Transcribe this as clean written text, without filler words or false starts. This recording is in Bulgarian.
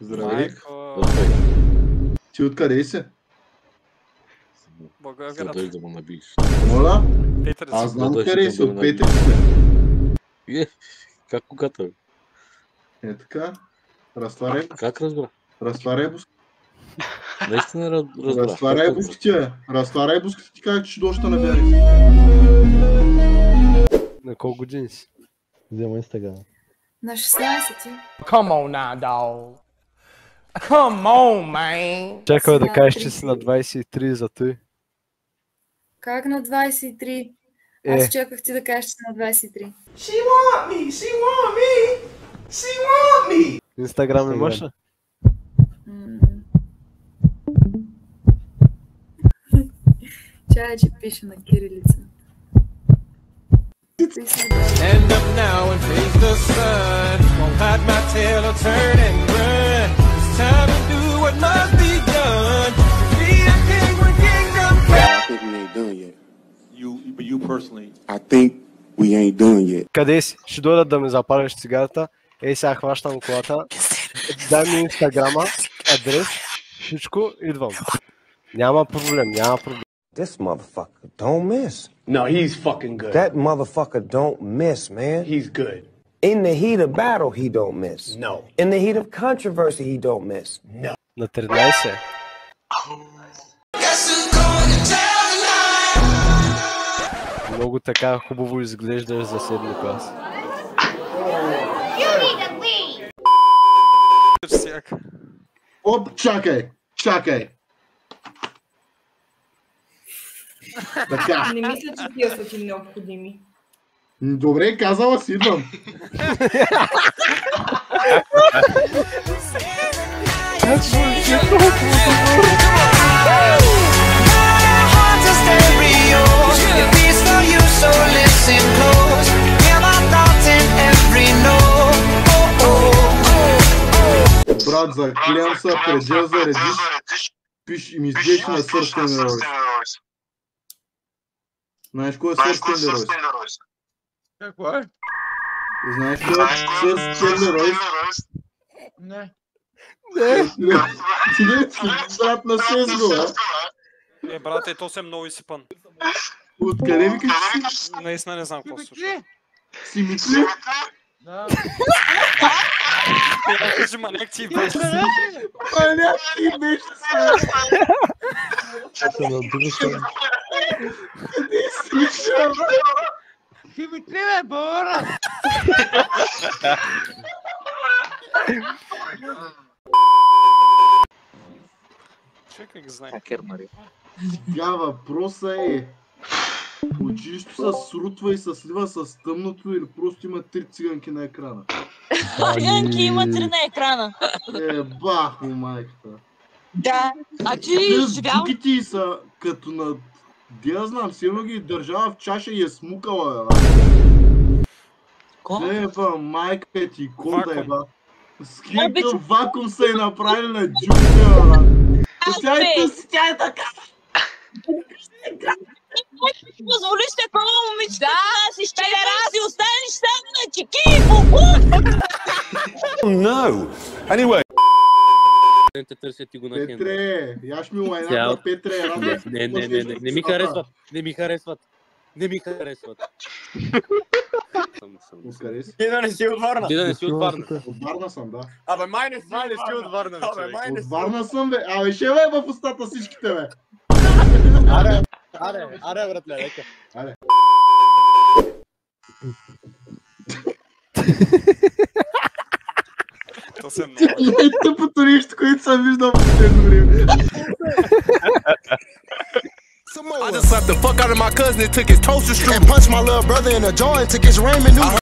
Здравей. Майко. Ти откъде си? Благоевград. Дойде да му набиеш. Моля? Петър Аз си. знам Да, къде ще си, бъде от Петър си. Как когато? Е така. Разтваряй. Как разбра? Разтваряй буските. Наистина разбра. Разтваряй Как буските. Разтваряй буските, ти казах, че ще дойдеш да набереш. На колко години си? Взема Инстаграм. На 16-ти. Come on now, dog. Come on, man. Чакай да кажеш, че си на 23 за той. Как на 23? Аз чаках ти да кажеш, че си на 23. She want me. She want me. She want me. Инстаграм имаш ли? Чая, че пише на кирилица. Stand up now and face the sun. Won't hide my tail or turn and run. It's time to do what must be done. Be a king when kingdom comes. I think we ain't done yet. You personally. I think we ain't done yet. Къде си? Ще дойдат да ми запалиш цигарата. Ей, сега хващам колата. Дай ми Инстаграма, адрес, всичко, идвам. Няма проблем, няма проблем. This motherfucker don't miss. No, he's fucking good. That motherfucker don't miss, man. He's good. In the heat of battle, he don't miss. No. In the heat of controversy, he don't miss. No. На 13. Много така хубаво изглеждаш за 7 клас. Всяка. Оп, чакай, чакай. Така. Не мисля, че тия са ти необходими. Добре, казала си, идвам. Брат, заклевам се, преди да заредиш, пиш и ми изглежда на Сърстен Ройс. Знаеш кой е Сърстен Ройс? Какво е? Знаеш кой е Сърстен Ройс? Не. Ти не си брат на Сезго, Е, брат, то съм много изсипан. Откъде ми като си? Наистина не знам какво се случва. Симитли? Да. Кажи, маняк ти беше. Маняк ти беше се. Къде си? Симитли, бе, бора! Чакай ги знае. Сега въпросът е, училището се срутва и се слива с тъмното или просто има 3 циганки на екрана? Циганки има 3 на екрана. Бахо, майката. Да. А ти живял? Другите са като на... Де знам, сигурно ги държава в чаша и е смукала, бе. Еба, майка ти, конда е, ба. С какъв вакуум са и направили на джунгия, бе. Тя е така. Позволиш такова момиче, да си ще рази, останеш само на чеки и бубу! No. Anyway. Те търсят и го на Хендра. Петре, яш ми лайната, Петре, рада. Не ми харесват. Не ми харесват. Не ми харесват. Откъде си? Ти да не си от Варна. Ти да не си от Варна. От Варна съм, да. Абе, май не си от Варна, бе, човек. От Варна съм, бе. Абе, ще бе в устата всичките, бе. Аре, братле, лека. Аре. То съм много. Най-тъпото нещо, което съм виждал в последно време. I just slapped the fuck out of my cousin and took his toaster strip. And punched my little brother in the jaw and took his raiment.